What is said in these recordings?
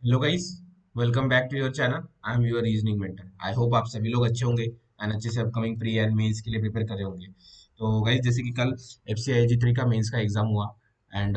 Hello guys. Welcome back to your channel. I am your reasoning mentor. I hope आप सभी लोग अच्छे होंगे एंड अच्छे से अपकमिंग प्री एंड मेंस के लिए प्रिपेयर कर रहे होंगे। तो गाइस, जैसे कि कल एफसीआईजी 3 का मेंस का एग्जाम हुआ एंड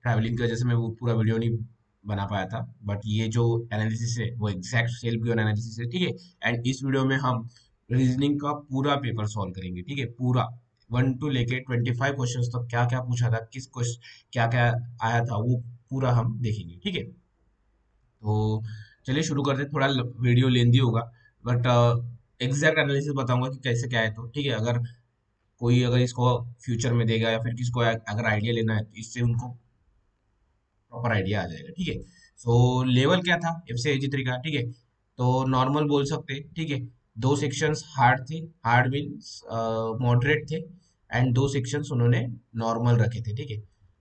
ट्रैवलिंग की वजह से मैं वो पूरा वीडियो नहीं बना पाया था। बट ये जो एनालिसिस है वो एग्जैक्ट सेल्फ गिवन एनालिसिस है, ठीक है। एंड इस वीडियो में हम रीजनिंग का पूरा पेपर सॉल्व करेंगे, ठीक है। पूरा 1 to लेके 25 क्वेश्चन तक क्या क्या पूछा था, किस क्वेश्चन क्या क्या आया था, वो पूरा हम देखेंगे, ठीक है। तो चलिए शुरू करते हैं। थोड़ा वीडियो लेंदी होगा बट एग्जैक्ट एनालिसिस बताऊंगा कि कैसे क्या है। तो ठीक है, अगर कोई अगर इसको फ्यूचर में देगा या फिर किसको अगर आइडिया लेना है तो इससे उनको प्रॉपर आइडिया आ जाएगा, ठीक है। सो लेवल क्या था एफसीआईजी 3 का, ठीक है। तो नॉर्मल बोल सकते हैं, ठीक है। दो सेक्शंस हार्ड थे, हार्ड मीन्स मॉडरेट थे। एंड दो सेक्शंस उन्होंने नॉर्मल रखे थे, ठीक है।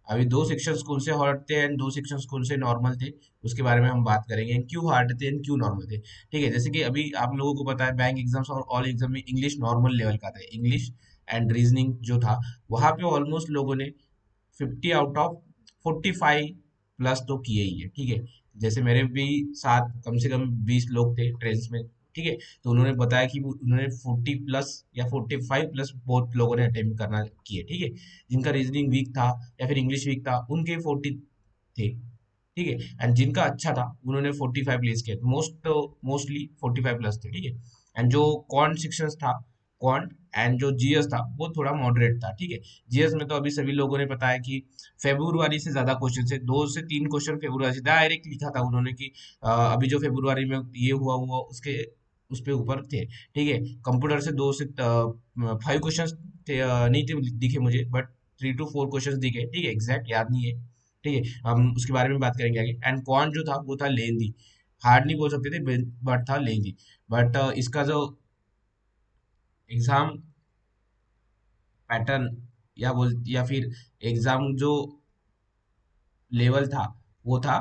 अभी दो सेक्शंस कौन से हार्ड थे एंड दो सेक्शंस कौन से नॉर्मल थे, उसके बारे में हम बात करेंगे। एंड क्यों हार्ड थे एंड क्यों नॉर्मल थे, ठीक है। जैसे कि अभी आप लोगों को पता है बैंक एग्जाम्स और ऑल एग्जाम में इंग्लिश नॉर्मल लेवल का था। इंग्लिश एंड रीजनिंग जो था वहां पे ऑलमोस्ट लोगों ने 50 आउट ऑफ 45 प्लस तो किए ही है, ठीक है। जैसे मेरे भी साथ कम से कम 20 लोग थे ट्रेन में, ठीक है। तो उन्होंने बताया कि उन्होंने 40 प्लस या 45 प्लस बहुत लोगों ने अटेम्प्ट करना किए, ठीक है। जिनका रीजनिंग वीक था या फिर इंग्लिश वीक था उनके 40 थे, ठीक है। एंड जिनका अच्छा था उन्होंने 45 प्लेस किए, मोस्टली 45 प्लस थे, ठीक है। एंड जो कॉन्ट सेक्शन था, कॉन्ट एंड जो जीएस था वो थोड़ा मॉडरेट था, ठीक है। जीएस में तो अभी सभी लोगों ने पता है कि फेब्रुआरी से ज्यादा क्वेश्चन से 2 से 3 क्वेश्चन फेब्रुआरी से डायरेक्ट लिखा था उन्होंने कि अभी जो फेब्रुआरी में ये हुआ हुआ उसके उस पे ऊपर थे, ठीक है। कंप्यूटर से 2 से 5 क्वेश्चन थे, नहीं थे दिखे मुझे, बट 3 to 4 क्वेश्चन दिखे, ठीक है। एग्जैक्ट याद नहीं है, ठीक है। हम उसके बारे में बात करेंगे आगे। एंड कौन जो था वो था लेंदी, हार्ड नहीं बोल सकते थे बट था लेंदी। बट इसका जो एग्जाम पैटर्न या फिर एग्जाम जो लेवल था वो था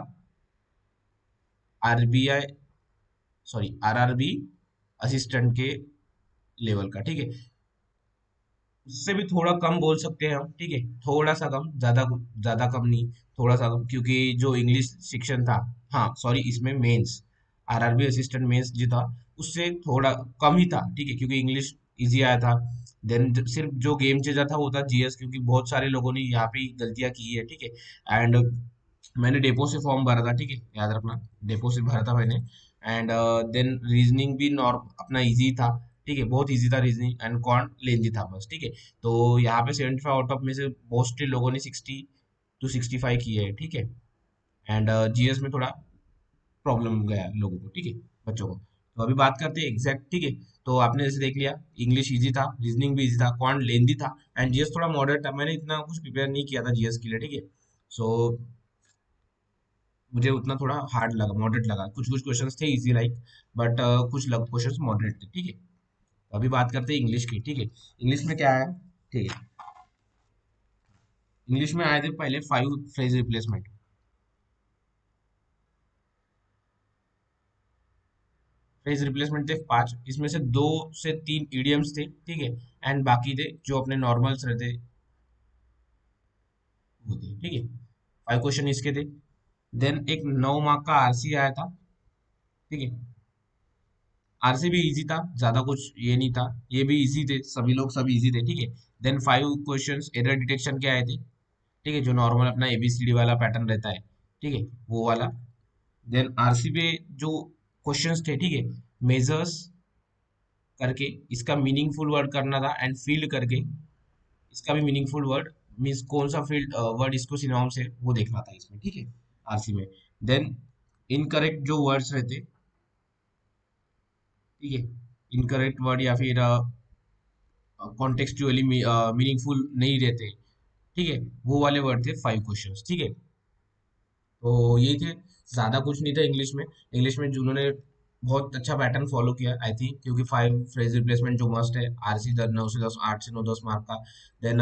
आरबीआई, सॉरी आरआरबी असिस्टेंट के लेवल का, ठीक है। उससे भी थोड़ा कम बोल सकते हैं हम, ठीक है। थोड़ा सा कम, ज्यादा ज्यादा कम नहीं, थोड़ा सा कम, क्योंकि जो इंग्लिश सेक्शन था, हाँ सॉरी, इसमें मेंस आरआरबी असिस्टेंट मेंस जो था उससे थोड़ा कम ही था, ठीक है। क्योंकि इंग्लिश इजी आया था। देन सिर्फ जो गेम चेंजर था वो था जीएस, क्योंकि बहुत सारे लोगों ने यहाँ पे गलतियां की है, ठीक है। एंड मैंने डेपो से फॉर्म भरा था, ठीक है, याद रखना। डेपो से भरा था मैंने। एंड देन रीजनिंग भी नॉर्म अपना इजी था, ठीक है। बहुत इजी था रीजनिंग। एंड कौन लेंदी था बस, ठीक है। तो यहाँ पे 75 आउट ऑफ में से मोस्टली लोगों ने 60 to 65 किए है, ठीक है। एंड जीएस में थोड़ा प्रॉब्लम गया लोगों को, ठीक है, बच्चों को। तो अभी बात करते हैं एग्जैक्ट, ठीक है। तो आपने जैसे देख लिया, इंग्लिश इजी था, रीजनिंग भी इजी था, कौन लेंदी था। एंड जीएस थोड़ा मॉडरेट था। मैंने इतना कुछ प्रिपेयर नहीं किया था जीएस के लिए, ठीक है। सो मुझे उतना थोड़ा हार्ड लगा, मॉडरेट लगा। कुछ कुछ क्वेश्चंस थे इजी लाइक, बट कुछ क्वेश्चंस मॉडरेट थे, ठीक है। अभी बात करते हैं इंग्लिश की, ठीक है। इंग्लिश में क्या है, ठीक है। इंग्लिश में आए थे पहले 5 फ्रेज रिप्लेसमेंट। फ्रेज रिप्लेसमेंट थे 5, इसमें से 2 से 3 इडियम्स थे, ठीक है। एंड बाकी थे जो अपने नॉर्मल्स रहते वो थे, ठीक है। 5 क्वेश्चन इसके थे। देन एक 9 मार्क का आरसी आया था, ठीक है। आरसी भी इजी था, ज्यादा कुछ ये नहीं था। ये भी इजी थे, सभी लोग सब इजी थे, ठीक है। देन 5 क्वेश्चंस एरर डिटेक्शन के आए थे, ठीक है, जो नॉर्मल अपना एबीसीडी वाला पैटर्न रहता है, ठीक है, वो वाला। देन आरसी पे जो क्वेश्चंस थे, ठीक है, मेजर्स करके इसका मीनिंगफुल वर्ड करना था, एंड फील्ड करके इसका भी मीनिंगफुल वर्ड मीन्स कौन सा फील्ड वर्ड इसको सिनोनिम्स है वो देखना था इसमें, ठीक है, आरसी में। देन इनकरेक्ट जो वर्ड्स रहते, ठीक है, इनकरेक्ट वर्ड या फिर कॉन्टेक्सचुअली मीनिंगफुल नहीं रहते, ठीक है, वो वाले वर्ड थे 5 क्वेश्चंस, ठीक है। तो ये थे, ज्यादा कुछ नहीं था इंग्लिश में। इंग्लिश में जिन्होंने बहुत अच्छा पैटर्न फॉलो किया आई थिंक, क्योंकि 5 फ्रेज रिप्लेसमेंट जो मस्ट है, आरसी 9 से 10, 8 से 9, 10 मार्क का। देन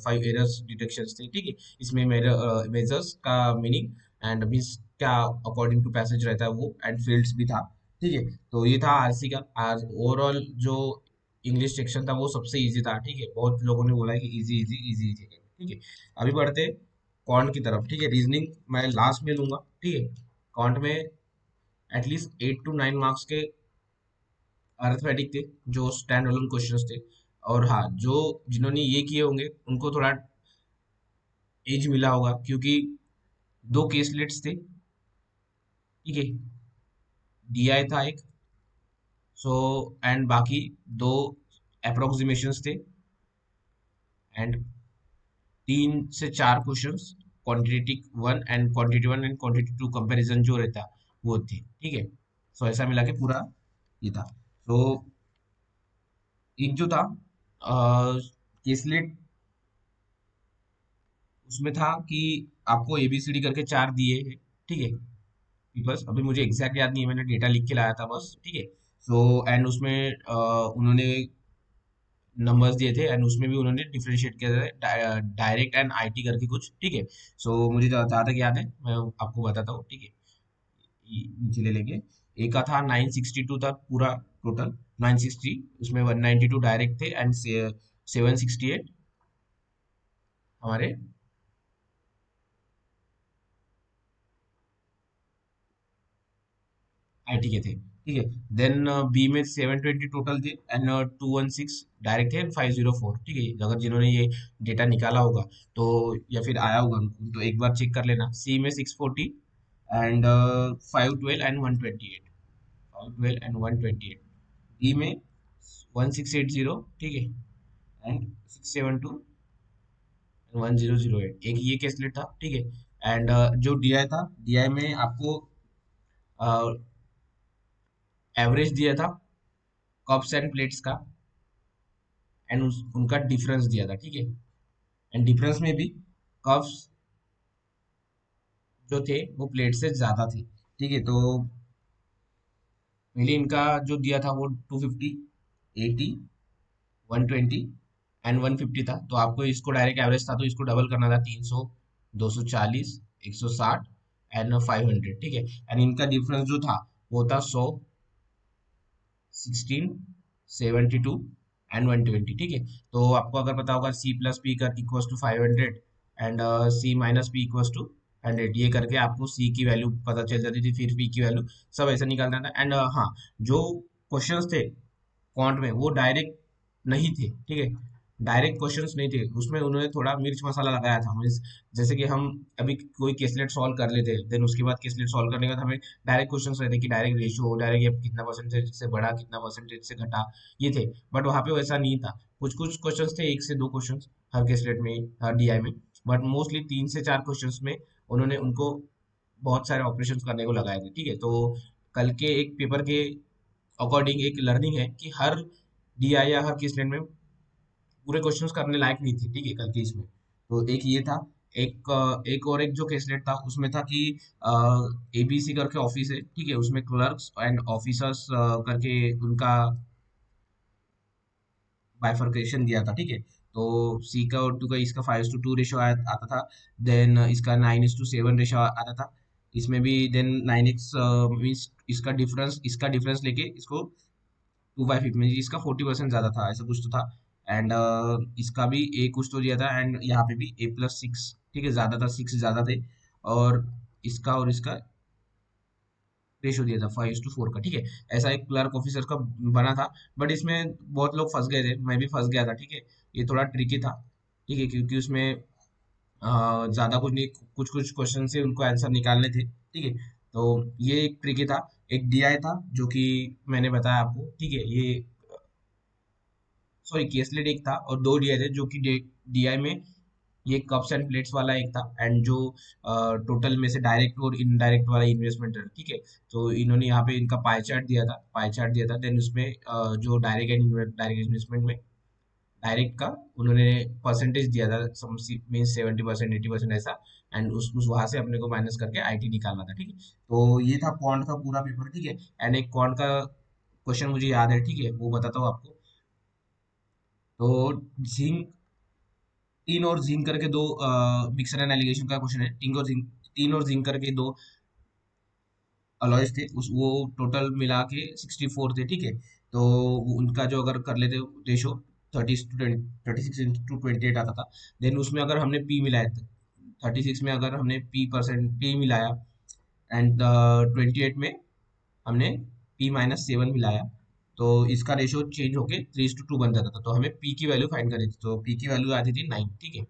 5 एरर्स डिटेक्शन थे, ठीक है। इसमें मेरे मेजर्स का मीनिंग एंड मीन्स क्या अकॉर्डिंग टू पैसेज रहता है वो, एंड फील्ड्स भी था, ठीक है। तो ये था आरसी का। आज ओवरऑल जो इंग्लिश सेक्शन था वो सबसे इजी था, ठीक है। बहुत लोगों ने बोला है कि इजी इजी इजी इजी, ठीक है। अभी बढ़ते क्वांट की तरफ, ठीक है। रीजनिंग मैं लास्ट में लूंगा, ठीक है। क्वांट में एटलीस्ट 8 to 9 मार्क्स के अर्थमेटिक थे, जो स्टैंड अलोन क्वेश्चंस थे। और हाँ, जो जिन्होंने ये किए होंगे उनको थोड़ा एज मिला होगा, क्योंकि दो केसलेट्स थे, ठीक है। डीआई था एक, सो एंड बाकी दो अप्रोक्सीमेशंस थे, एंड 3 से 4 questions quantitative one and quantity two comparison जो रहता वो थे, ठीक है। सो ऐसा मिला के पूरा ये था। तो एक जो था केसलेट, उसमें था कि आपको एबीसीडी करके 4 दिए हैं, ठीक है। बस अभी मुझे एग्जैक्ट याद नहीं है, मैंने डेटा लिख के लाया था बस, ठीक है। सो एंड उसमें उन्होंने नंबर्स दिए थे, एंड उसमें भी उन्होंने डिफरेंशिएट किया था, डायरेक्ट एंड आईटी करके कुछ, ठीक है। सो मुझे जहाँ तक याद है मैं आपको बताता हूँ, ठीक है। नीचे ले लेंगे। एक का था 962 था पूरा टोटल, 960, उसमें 192 डायरेक्ट थे, एंड 768 हमारे आईटी के थे, ठीक है। देन बी में 720 टोटल थे, एंड 216 डायरेक्ट थे, एंड 504, ठीक है। अगर जिन्होंने ये डेटा निकाला होगा तो, या फिर आया होगा उनको, तो एक बार चेक कर लेना। सी में 640, एंड 512 एंड 128, 512 एंड 128। डी में 1680, ठीक है, एंड 672 एंड 1008। एक ये केसलेट था, ठीक है। एंड जो डीआई था, डीआई में आपको एवरेज दिया था कप्स एंड प्लेट्स का, एंड उनका डिफरेंस दिया था, ठीक है। एंड डिफरेंस में भी कप्स जो थे वो प्लेट से ज्यादा थे, ठीक है। तो पहले इनका जो दिया था वो 250, 80, 120 एंड 150 था। तो आपको इसको डायरेक्ट एवरेज था तो इसको डबल करना था, 300, 240, 160 एंड 500, ठीक है। एंड इनका डिफरेंस जो था वो था 100, 16, 72 एंड 120, ठीक है। तो आपको अगर पता होगा सी प्लस पी कर equals to 500, and C minus P equals to 100, ये करके आपको सी की वैल्यू पता चल जाती थी, फिर पी की वैल्यू, सब ऐसा निकालना था। एंड हाँ, जो क्वेश्चंस थे क्वांट में वो डायरेक्ट नहीं थे, ठीक है। डायरेक्ट क्वेश्चंस नहीं थे उसमें, उन्होंने थोड़ा मिर्च मसाला लगाया था। मीन्स जैसे कि हम अभी कोई केसलेट सॉल्व कर लेते हैं, देन उसके बाद केसलेट सॉल्व करने के बाद हमें डायरेक्ट क्वेश्चंस रहते कि डायरेक्ट रेशियो, डायरेक्ट ये कितना परसेंटेज से बढ़ा, कितना परसेंटेज से घटा, ये थे। बट वहाँ पे वैसा नहीं था। कुछ कुछ क्वेश्चंस थे, 1 से 2 क्वेश्चन हर केसलेट में, हर डीआई में। बट मोस्टली 3 से 4 क्वेश्चंस में उन्होंने उनको बहुत सारे ऑपरेशन करने को लगाए थे, ठीक है। तो कल के एक पेपर के अकॉर्डिंग एक लर्निंग है कि हर डीआई या हर केसलेट में पूरे क्वेश्चंस करने लायक नहीं थे, ठीक है, कल के इसमें। तो एक ये था। एक और एक जो केसलेट था उसमें था कि एबीसी करके ऑफिस है, ठीक है, उसमें क्लर्क्स एंड ऑफिसर्स करके उनका बाइफरकेशन दिया था, ठीक है। तो सी का और टू का, इसका 5:2 रेशो आता था। देन इसका 9:7 रेशो आता था। इसमें भी देन 9x मीन्स इसका डिफरेंस लेके इसको 2/5 में, इसका 40% ज्यादा था, ऐसा कुछ तो था। एंड इसका भी ए कुछ तो दिया था, एंड यहाँ पे भी A+6, ठीक है, ज्यादा था, 6 ज्यादा थे। और इसका रेशो दिया था 5:4 का, ठीक है। ऐसा एक क्लर्क ऑफिसर का बना था। बट इसमें बहुत लोग फंस गए थे, मैं भी फंस गया था, ठीक है। ये थोड़ा ट्रिकी था, ठीक है, क्योंकि उसमें ज्यादा कुछ नहीं, कुछ कुछ क्वेश्चन से उनको आंसर निकालने थे, ठीक है। तो ये एक ट्रिकी था। एक डीआई था जो कि मैंने बताया आपको, ठीक है। ये सॉरी, केसलेट एक था और दो डीआई थे, जो कि डीआई में ये कप्स एंड प्लेट्स वाला एक था, एंड जो टोटल में से डायरेक्ट और इनडायरेक्ट वाला इन्वेस्टमेंट है, ठीक है। तो इन्होंने यहाँ पे इनका पाई चार्ट दिया था। देन उसमें जो डायरेक्ट एंड डायरेक्ट इन्वेस्टमेंट में डायरेक्ट का उन्होंने परसेंटेज दिया था, मीन्स 70%, 80% ऐसा। एंड उस वहां से अपने को माइनस करके आईटी निकालना था, ठीक है। तो ये था क्वांट का पूरा पेपर, ठीक है। एंड एक क्वांट का क्वेश्चन मुझे याद है, ठीक है, वो बताता हूँ आपको। तो जिंक, टीन और जिंक करके दो, मिक्सर एंड एलिगेशन का क्वेश्चन है। टीन और जिंक करके दो अलॉयज थे, उस वो टोटल मिला के 64 थे, ठीक है। तो उनका जो अगर कर लेते रेशो 30:20, 36:28 आता था। देन उसमें अगर हमने पी मिलाया 36 में अगर हमने पी मिलाया, एंड 28 में हमने P-7 मिलाया, तो इसका रेशियो चेंज होके 3:2 बन जाता था। तो हमें P की वैल्यू फाइंड करनी थी, तो P की वैल्यू आती थी 9। ठीक है,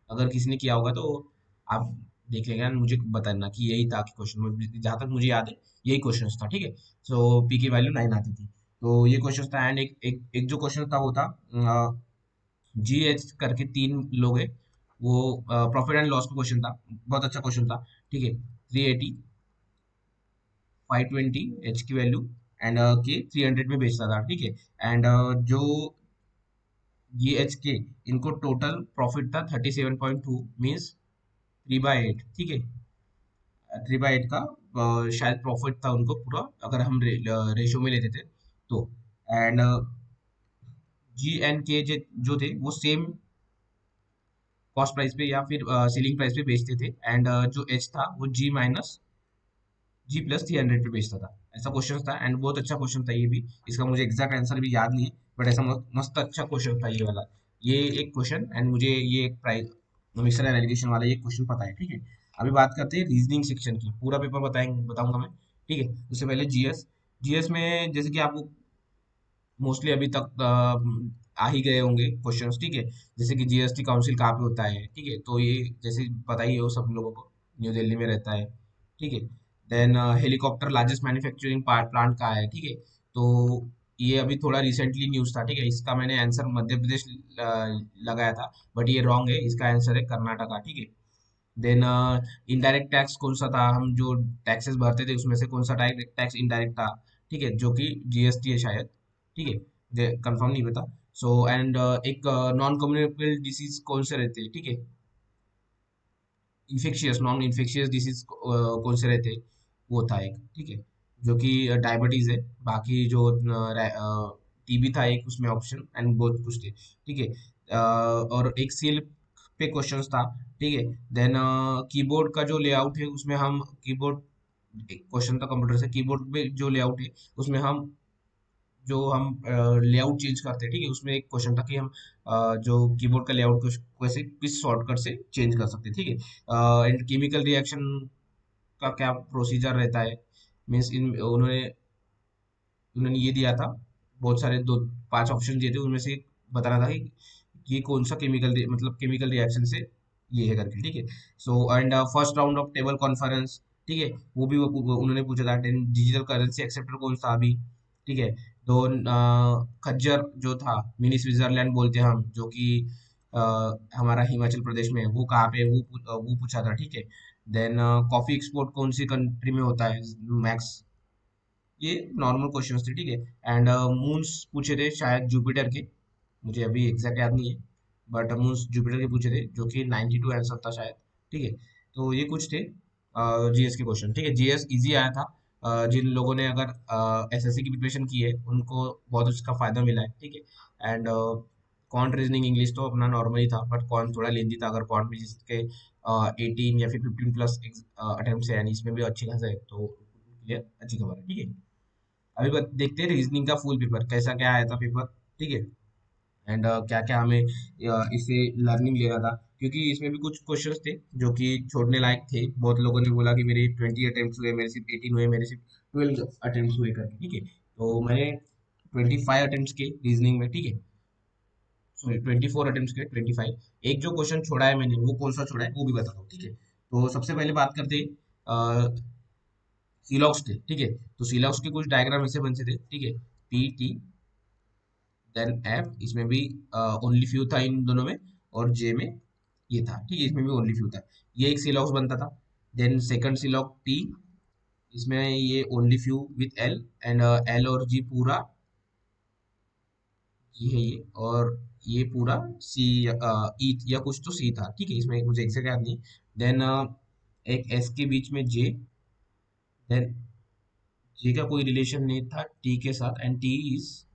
अगर किसी ने किया होगा तो आप देख लेंगे and मुझे बताना कि यही था कि क्वेश्चन, जहाँ तक मुझे याद है यही क्वेश्चन था। ठीक है, सो P की वैल्यू 9 आती थी। तो ये क्वेश्चन था, एंड एक जो क्वेश्चन था वो था GH करके तीन लोग हैं, वो प्रॉफिट एंड लॉस का क्वेश्चन था, बहुत अच्छा क्वेश्चन था। ठीक है, 380, 520 एच की वैल्यू, एंड के 300 में बेचता था। ठीक है, एंड जो ये एच के, इनको टोटल प्रॉफिट था 37.2, मीन्स 3/8। ठीक है, 3/8 का शायद प्रॉफिट था उनको पूरा, अगर हम रेशो में लेते थे तो। एंड जी एंड के जो थे वो सेम कॉस्ट प्राइस पे या फिर सेलिंग प्राइस पे बेचते थे, एंड जो एच था वो G+300 पे बेचता था। ऐसा क्वेश्चन था, एंड बहुत अच्छा क्वेश्चन था ये भी। इसका मुझे एग्जैक्ट आंसर भी याद नहीं है, बट ऐसा मस्त अच्छा क्वेश्चन था ये वाला। ये एक क्वेश्चन, एंड मुझे ये एक प्राइस मिक्सर एंड एलिगेशन वाला ये क्वेश्चन पता है। ठीक है, अभी बात करते हैं रीजनिंग सेक्शन की। पूरा पेपर बताऊंगा मैं। ठीक है, उससे पहले जीएस। जीएस में जैसे कि आपको मोस्टली अभी तक आ ही गए होंगे क्वेश्चंस। ठीक है, जैसे कि जीएसटी काउंसिल कहाँ पे होता है। ठीक है, तो ये जैसे पता ही हो सब लोगों को, न्यू दिल्ली में रहता है। ठीक है, then helicopter largest manufacturing plant कहाँ है। ठीक है, तो ये अभी थोड़ा रिसेंटली न्यूज था। ठीक है, इसका मैंने आंसर मध्य प्रदेश लगाया था, बट ये रॉन्ग है, इसका आंसर है कर्नाटका। ठीक है, देन इनडायरेक्ट टैक्स कौन सा था, हम जो टैक्सेस भरते थे उसमें से कौन सा टैक्स इनडायरेक्ट था। ठीक है, जो कि जीएसटी है शायद। ठीक है, कंफर्म नहीं पता। सो एंड एक नॉन कम्युनिकेबल डिसीज कौन से रहते हैं। ठीक है, इन्फेक्शियस नॉन इन्फेक्शियस डिसीज कौन से रहते हैं, वो था एक। ठीक है, जो कि डायबिटीज है। बाकी जो टीबी था एक उसमें ऑप्शन, एंड बहुत कुछ थे। ठीक है, और एक सेल पे क्वेश्चंस था। ठीक है, देन कीबोर्ड का जो लेआउट है उसमें हम कीबोर्ड, क्वेश्चन था कंप्यूटर से, कीबोर्ड पे जो लेआउट है उसमें हम जो हम लेआउट चेंज करते हैं। ठीक है, उसमें एक क्वेश्चन था कि हम जो कीबोर्ड का लेआउट को कैसे किस शॉर्टकट से चेंज कर सकते हैं। ठीक है, एंड केमिकल रिएक्शन का क्या प्रोसीजर रहता है, मीन्स इन उन्होंने उन्होंने ये दिया था, बहुत सारे दो 5 ऑप्शन दिए थे, उनमें से बताना था कि ये कौन सा मतलब केमिकल रिएक्शन से ये है करके। ठीक है, so and first round of table conference. ठीक है, वो भी उन्होंने पूछा था। डिजिटल करेंसी एक्सेप्टर कौन सा अभी। ठीक है, तो खज्जर जो था, मिनी स्विट्जरलैंड बोलते हैं हम, जो कि अ, हमारा हिमाचल प्रदेश में है, वो कहाँ पे है, वो पूछा था। ठीक है, देन कॉफी एक्सपोर्ट कौन सी कंट्री में होता है मैक्स। ये नॉर्मल क्वेश्चंस थे। ठीक है, एंड मून्स पूछे थे शायद जुपिटर के, मुझे अभी एग्जैक्ट याद नहीं है, बट मून्स जुपिटर के पूछे थे, जो कि 92 आंसर था शायद। ठीक है, तो ये कुछ थे जीएस के क्वेश्चन। ठीक है, जीएस इजी आया था। जिन लोगों ने अगर एसएससी की प्रिपरेशन की है उनको बहुत उसका फायदा मिला है। ठीक है, एंड कॉन्ट रीजनिंग इंग्लिश तो अपना नॉर्मल ही था, बट कॉन्ट थोड़ा लेंदी था। अगर कॉन्ट में जिसके 18 या फिर 15+ अटेम्प्ट है, यानी इसमें भी अच्छी खासा है, तो क्लियर अच्छी खबर है। ठीक है, अभी देखते हैं रीजनिंग का फुल पेपर कैसा क्या आया था पेपर। ठीक है, एंड क्या क्या हमें इससे लर्निंग लेना था, क्योंकि इसमें भी कुछ क्वेश्चंस थे जो कि छोड़ने लायक थे। बहुत लोगों ने बोला कि मेरे 20 अटेम्प्ट हुए, मेरे सिर्फ 18 हुए, मेरे सिर्फ 12 अटेम्प्ट हुए करके। ठीक है, तो मैंने 25 अटेम्प्ट के रीजनिंग में। ठीक है, सॉरी 24 अटेम्प्ट के 25। एक जो क्वेश्चन छोड़ा है मैंने, वो कौन सा छोड़ा है वो भी बताता हूँ। ठीक है, तो सबसे पहले बात करते हैं सीलॉक्स थे। ठीक है, तो सीलॉक्स के कुछ डायग्राम ऐसे बनते थे। ठीक है, P T देन F, इसमें भी ओनली फ्यू था इन दोनों में, और J में ये था। ठीक है, इसमें भी ओनली फ्यू था। ये एक सीलॉक्स बनता था। देन सेकंड सीलॉक T, इसमें ये only few with L, and L और G पूरा ये है ये, और ये पूरा C E या कुछ तो C था। ठीक है, इसमें मुझे एग्जैक्ट याद नहीं। देन एक S के बीच में J, देन J का कोई रिलेशन नहीं था T के साथ, एंड T इज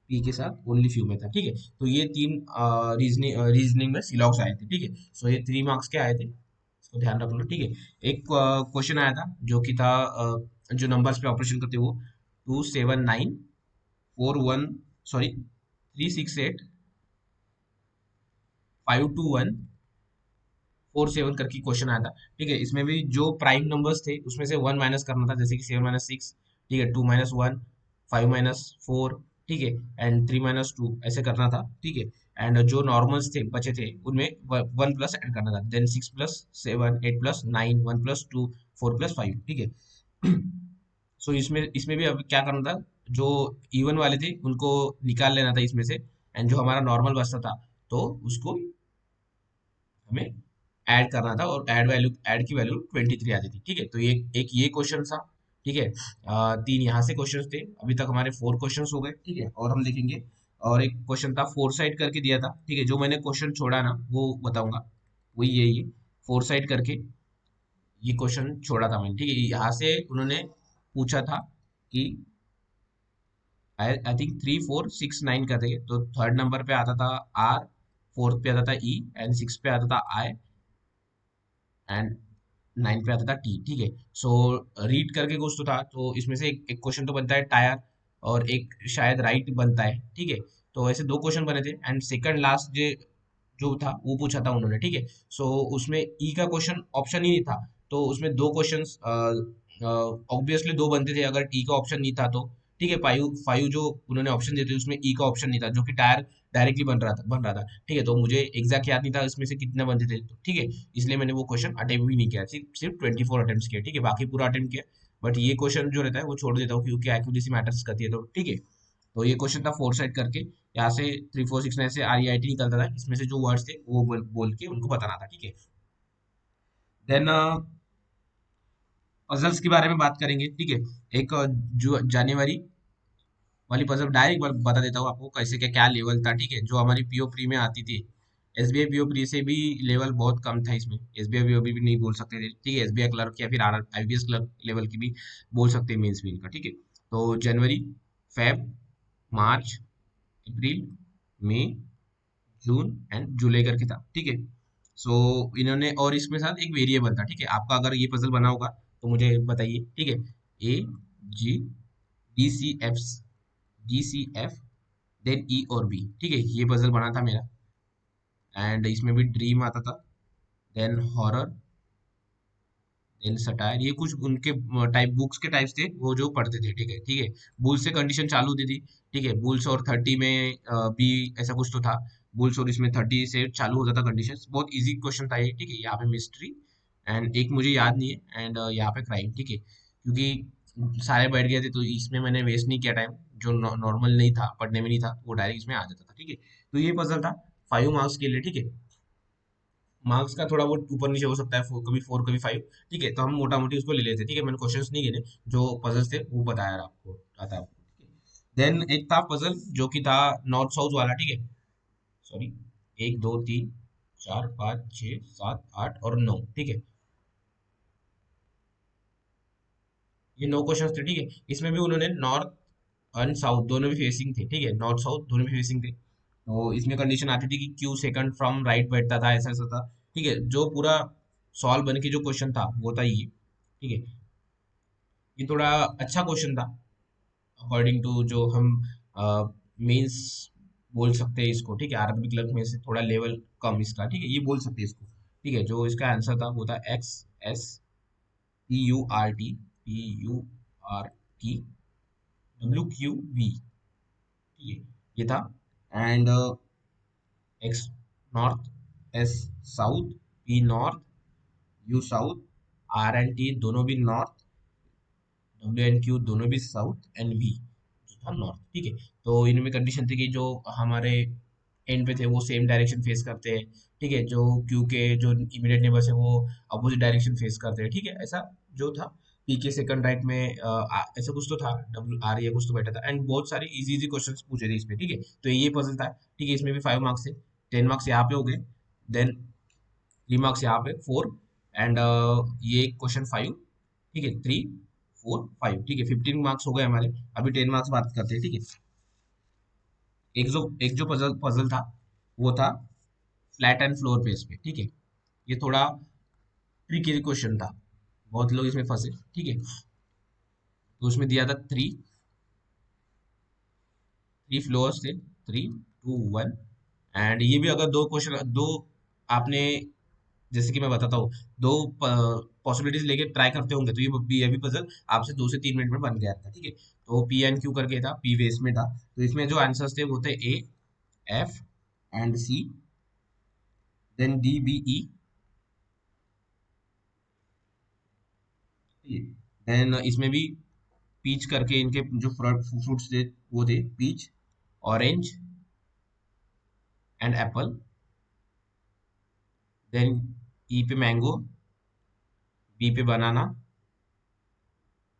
P के साथ ओनली फ्यू में था। ठीक है, तो ये तीन रीजनिंग में सिलॉक्स आए थे। ठीक है, सो ये 3 मार्क्स के आए थे, इसको ध्यान रखना। ठीक है, एक क्वेश्चन आया था जो कि था जो नंबर्स पे ऑपरेशन करते वो 27941, सॉरी 368 521 4 7 करके क्वेश्चन आया था। ठीक है, इसमें भी जो प्राइम नंबर्स थे उसमें से 1 माइनस करना था, जैसे कि 7 - 6, ठीक है, 2 - 1, 5 - 4, ठीक है, एंड 3 - 2 ऐसे करना था। ठीक है, एंड जो नॉर्मल्स थे बचे थे उनमें 1 प्लस ऐड करना था, देन 6 + 7, 8 + 9, 1 + 2, 4 + 5। ठीक है। सो इसमें इसमें भी अब क्या करना था, जो इवन वाले थे उनको निकाल लेना था इसमें से, एंड जो हमारा नॉर्मल बचता था तो उसको हमें ऐड करना था, और ऐड की वैल्यू 23 आती थी। ठीक है, तो ये एक ये क्वेश्चन था। ठीक है, तीन यहाँ से क्वेश्चंस थे, अभी तक हमारे 4 क्वेश्चंस हो गए। ठीक है, और हम देखेंगे, और एक क्वेश्चन था फोर साइड करके दिया था। ठीक है, जो मैंने क्वेश्चन छोड़ा ना वो बताऊंगा, वही यही है, फोर साइड करके ये क्वेश्चन छोड़ा था मैंने। ठीक है, यहाँ से उन्होंने पूछा था कि आई थिंक 3 4 6 9 का थे, तो थर्ड नंबर पे आता था आर, फोर्थ पे आता था ई, एंड सिक्स पे आता था आई, एंड 9 पे आता था टी। ठीक है, सो रीड करके कुछ तो था, तो इसमें से एक क्वेश्चन तो बनता है टायर, और एक शायद राइट बनता है। ठीक है, तो ऐसे दो क्वेश्चन बने थे, एंड सेकंड लास्ट जो था वो पूछा था उन्होंने। ठीक है, सो उसमें ई का क्वेश्चन ऑप्शन ही नहीं था, तो उसमें दो क्वेश्चंस ऑब्वियसली दो बनते थे अगर ई का ऑप्शन नहीं था तो। ठीक है, फाइव फाइव जो उन्होंने ऑप्शन दिए थे उसमें ई का ऑप्शन नहीं था, जो कि टायर डायरेक्टली बन रहा था। ठीक है, तो मुझे एग्जैक्ट याद नहीं था इसमें से कितने बनते थे, तो ठीक है, इसलिए मैंने वो क्वेश्चन अटेम्प्ट भी नहीं किया, सिर्फ सिर्फ 24 अटेम्प्ट किया। ठीक है, बाकी पूरा अटेम्प्ट किया, बट ये क्वेश्चन जो रहता है वो छोड़ देता हूँ क्योंकि एक्यूरेसी मैटर्स करती है। तो ठीक है, तो ये क्वेश्चन था फोर साइड करके, यहाँ से 3 4 6 9 से आर ई आई टी निकलता था, इसमें से जो वर्ड्स थे वो बोल के उनको बताना था। ठीक है, देन पजल्स के बारे में बात करेंगे। ठीक है, एक जो जनवरी वाली पजल डायरेक्ट बता देता हूँ आपको कैसे क्या क्या लेवल था। ठीक है, जो हमारी पीओ प्री में आती थी, एसबीआई पीओ प्री से भी लेवल बहुत कम था इसमें, एसबीआई पीओ भी नहीं बोल सकते थे। ठीक है, एसबीआई क्लर्क या फिर आर आईबीएस क्लर्क लेवल की भी बोल सकते हैं मेंस में इनका। ठीक है, तो जनवरी, Feb, March, April, May, June and जुलाई करके था। ठीक है, सो इन्होंने, और इसमें साथ एक वेरिएबल था। ठीक है, आपका अगर ये पजल बना होगा तो मुझे बताइए। ठीक है, ए, जी, डी सी एफ, देन ई और बी। ठीक है, ये पजल बना था मेरा, एंड इसमें भी ड्रीम आता था, देन हॉरर, देन सटायर, ये कुछ उनके टाइप बुक्स के टाइप्स थे वो जो पढ़ते थे। ठीक है, ठीक है, बुल्स से कंडीशन चालू होती थी। ठीक है, बुल्स और 30 में भी ऐसा कुछ तो था, बुल्स और इसमें 30 से चालू होता था कंडीशन। बहुत इजी क्वेश्चन था ये। ठीक है, यहाँ पे मिस्ट्री, एंड एक मुझे याद नहीं है, एंड यहाँ पे क्राइम। ठीक है, क्योंकि सारे बैठ गए थे तो इसमें मैंने वेस्ट नहीं किया टाइम, जो नॉर्मल नहीं था, पढ़ने में नहीं था, वो डायरेक्ट इसमें आ जाता था। ठीक है, तो ये पजल था 5 मार्क्स के लिए। ठीक है, मार्क्स का थोड़ा बहुत ऊपर नीचे हो सकता है, कभी 4 कभी 5। ठीक है, तो हम मोटा मोटी उसको ले लेते। ठीक है, मैंने क्वेश्चंस नहीं गिने, जो पजल्स थे वो बताया आपको, आता आपको। देन एक था पजल जो कि था नॉर्थ साउथ वाला। ठीक है, सॉरी, 1 2 3 4 5 6 7 8 और 9। ठीक है, ये 9 क्वेश्चन थे। ठीक है, इसमें भी उन्होंने नॉर्थ एंड साउथ दोनों भी फेसिंग थे। ठीक है, नॉर्थ साउथ दोनों भी फेसिंग थे, तो इसमें कंडीशन आती थी कि क्यू सेकंड फ्रॉम राइट बैठता था, ऐसा ऐसा था। ठीक है, जो पूरा सॉल्व बन के जो क्वेश्चन था वो था ये। ठीक है, ये थोड़ा अच्छा क्वेश्चन था अकॉर्डिंग टू जो हम मेंस बोल सकते हैं इसको। ठीक है, आरबी क्लर्क में से थोड़ा लेवल कम इसका। ठीक है, ये बोल सकते हैं इसको। ठीक है, जो इसका आंसर था वो था XSPURT, ठीक है, ये था। And X north, S south, P north, U south, R and T दोनों भी नॉर्थ, डब्ल्यू एंड क्यू दोनों भी साउथ, एंड वी जो था नॉर्थ। ठीक है, तो इनमें कंडीशन थी कि जो हमारे एंड पे थे वो सेम डायरेक्शन फेस करते हैं। ठीक है, जो क्यू के जो इमीडिएट नेबर्स है वो अपोजिट डायरेक्शन फेस करते हैं। ठीक है, ऐसा जो था। पी के सेकंड राइट में ऐसा कुछ तो था, डब्ल्यू आर या कुछ तो बैठा था, एंड बहुत सारे इजी इजी क्वेश्चंस पूछे थे इसमें। ठीक है, तो ये पजल था। ठीक है, इसमें भी 5 मार्क्स थे, 10 मार्क्स यहाँ पे हो गए, देन 3 मार्क्स यहाँ पे 4, एंड ये क्वेश्चन 5। ठीक है, 3 4 5। ठीक है, 15 मार्क्स हो गए हमारे। अभी 10 मार्क्स बात करते हैं। ठीक है, एक जो पजल पजल था वो था फ्लैट एंड फ्लोर बेस पे। ठीक है, ये थोड़ा ट्रिकी क्वेश्चन था, बहुत लोग इसमें फंसे। ठीक है, तो उसमें दिया था थ्री थ्री फ्लोर्स थे, 3 2 1, एंड ये भी अगर दो क्वेश्चन दो आपने जैसे कि मैं बताता हूँ, दो पॉसिबिलिटीज लेके ट्राई करते होंगे, तो ये भी पजल आपसे 2 से 3 मिनट में बन गया था, ठीक है। तो पी एन क्यू करके था, पी वेस में था। तो इसमें जो आंसर्स थे वो थे A, F and C, then D, B, E, then इसमें भी पीच करके इनके जो फ्रूट्स थे वो थे peach, orange and apple, then E पे मैंगो, बी पे बनाना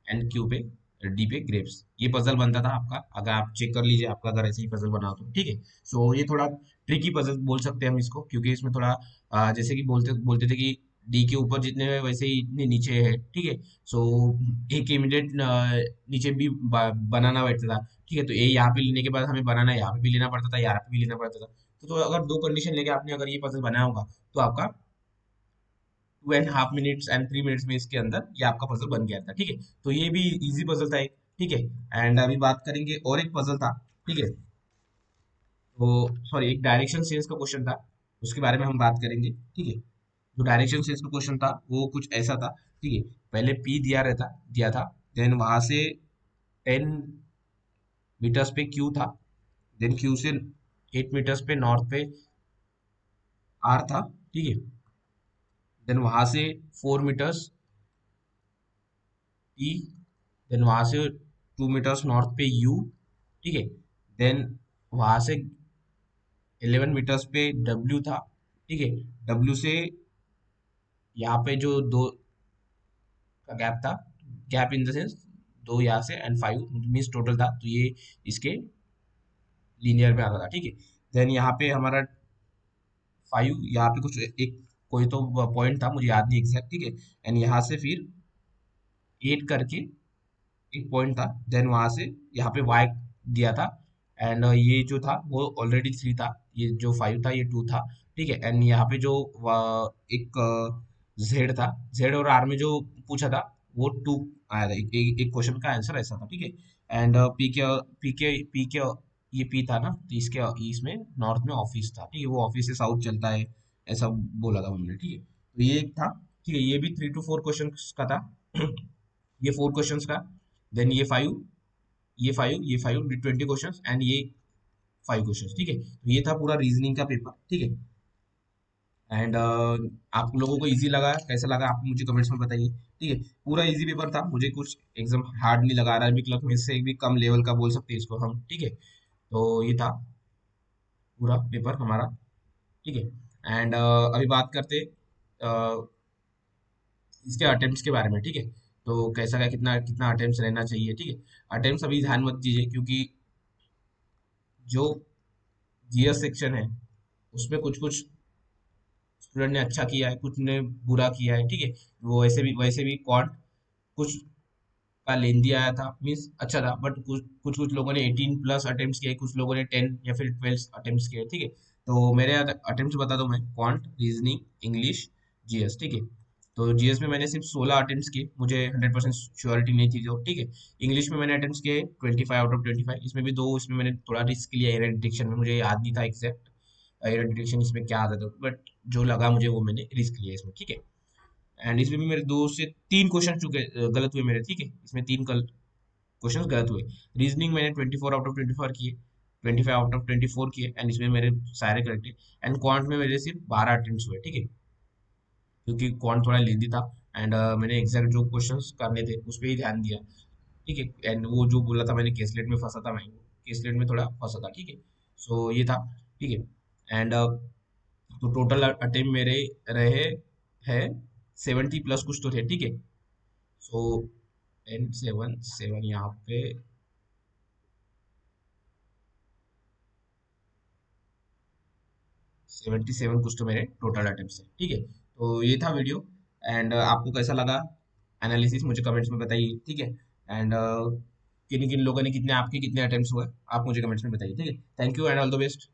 एंड क्यू पे, डी पे ग्रेप्स। ये पजल बनता था आपका, अगर आप चेक कर लीजिए आपका अगर ऐसे ही पजल बना हो तो, ठीक है। सो ये थोड़ा ट्रिकी पजल बोल सकते हैं हम इसको, क्योंकि इसमें थोड़ा जैसे कि बोलते बोलते थे कि डी के ऊपर जितने हैं वैसे ही इतने नीचे है, ठीक है। सो एक इमीडिएट नीचे भी बनाना बैठता था, ठीक है। तो ए यहाँ पे लेने के बाद हमें बनाना यहाँ पे भी लेना पड़ता था, यहाँ पे भी लेना पड़ता था। तो अगर दो कंडीशन लेके आपने अगर ये पजल बनाया होगा, तो आपका 2.5 मिनट्स एंड 3 मिनट्स में इसके अंदर ये आपका पजल बन गया था, ठीक है। तो ये भी इजी पजल था एक, ठीक है। एंड अभी बात करेंगे और एक पजल था, ठीक है। तो सॉरी, एक डायरेक्शन सेंस का क्वेश्चन था, उसके बारे में हम बात करेंगे, ठीक है। जो डायरेक्शन सेंस का क्वेश्चन था वो कुछ ऐसा था, ठीक है। पहले पी दिया था, देन वहां से 10 मीटर्स पे क्यू था, देन क्यू से 8 मीटर्स पे नॉर्थ पे आर था, ठीक है। देन वहां से 4 मीटर्स टी, देन वहां से 2 मीटर्स नॉर्थ पे यू, ठीक है। देन वहां से 11 मीटर्स पे डब्ल्यू था, ठीक है। डब्ल्यू से यहाँ पे जो दो का गैप था, गैप इन द सेंस दो यहाँ से एंड 5 मीन्स टोटल था, तो ये इसके लीनियर में आता था, ठीक है। देन यहाँ पे हमारा 5, यहाँ पे कुछ एक कोई तो पॉइंट था, मुझे याद नहीं एग्जैक्ट, ठीक है। एंड यहाँ से फिर 8 करके एक पॉइंट था, देन वहां से यहाँ पे वाई दिया था। एंड ये जो था वो ऑलरेडी 3 था, ये जो 5 था ये 2 था, ठीक है। एंड यहाँ पे जो एक जेड था, जेड और आर में जो पूछा था वो 2 आया था, एक क्वेश्चन का आंसर ऐसा था, ठीक है। एंड पी के ये पी था ना, तो इसके इसमें नॉर्थ में ऑफिस था, ठीक है। वो ऑफिस से साउथ चलता है, ऐसा बोला था उन्होंने, ठीक है। तो ये एक था, ठीक है। ये भी 3 to 4 क्वेश्चन का था। ये 4 क्वेश्चंस का, देन ये फाइव 20 क्वेश्चंस एंड ये 5 क्वेश्चंस, ठीक है। तो ये था पूरा रीजनिंग का पेपर, ठीक है। एंड आप लोगों को इजी लगा, कैसा लगा आप मुझे कमेंट्स में बताइए, ठीक है। पूरा इजी पेपर था, मुझे कुछ एकदम हार्ड नहीं लगा रहा, अरबी क्लर्क में से भी कम लेवल का बोल सकते हैं इसको हम, ठीक है। तो ये था पूरा पेपर हमारा, ठीक है। एंड अभी बात करते इसके अटेम्प्ट्स के बारे में, ठीक है। तो कैसा क्या कितना कितना अटेम्प्ट्स रहना चाहिए, ठीक है। अटेम्प्ट्स अभी ध्यान मत दीजिए, क्योंकि जो जीएस सेक्शन है उसमें कुछ कुछ स्टूडेंट ने अच्छा किया है, कुछ ने बुरा किया है, ठीक है। वो वैसे भी क्वांट कुछ का लेंदी आया था, मीन्स अच्छा था, बट कुछ कुछ कुछ लोगों ने 18+ अटेम्प्ट्स किए, कुछ लोगों ने 10 या फिर 12 अटेम्प्ट्स किए, ठीक है। तो मेरे अटेम्प्ट्स बता दूं मैं, क्वांट, रीजनिंग, इंग्लिश, जीएस, ठीक है। तो जीएस में मैंने सिर्फ 16 अटेम्प्ट्स किए, मुझे 100% श्योरिटी नहीं थी जो, ठीक है। इंग्लिश में मैंने अटेम्प्ट्स किए 25 आउट ऑफ 25, इसमें भी दो, इसमें मैंने थोड़ा रिस्क लिया एरर डिटेक्शन में, मुझे याद नहीं था एग्जैक्ट एरर डिटेक्शन इसमें क्या आता था, बट जो लगा मुझे वो मैंने रिस्क लिया इसमें, ठीक है। एंड इसमें भी मेरे 2 से 3 क्वेश्चन चुके गलत हुए मेरे, ठीक है। इसमें 3 क्वेश्चन गलत हुए। रीजनिंग मैंने 24 आउट ऑफ 24 किए, 25 आउट ऑफ 24 किए, एंड इसमें मेरे सारे करेक्ट है। एंड क्वांट में मेरे सिर्फ 12 अटेम्प्ट हुए, ठीक है, क्योंकि क्वांट थोड़ा लेंदी था। एंड मैंने एग्जैक्ट जो क्वेश्चंस करने थे उस पर ही ध्यान दिया, ठीक है। एंड वो जो बोला था मैंने केसलेट में फंसा था, मैं केसलेट में थोड़ा फंसा था, ठीक है। सो ये था, ठीक है। एंड तो टोटल अटेम्प्ट मेरे रहे है 70+ कुछ तो थे, ठीक है। सो 10 7 7 यहाँ पे 77 कुछ तो मेरे टोटल अटेम्प्ट है, ठीक है। तो ये था वीडियो। एंड आपको कैसा लगा एनालिसिस मुझे कमेंट्स में बताइए, ठीक है। एंड किन किन लोगों ने कितने आपके कितने अटेम्प्ट्स हुए आप मुझे कमेंट्स में बताइए, ठीक है। Thank you and all the best.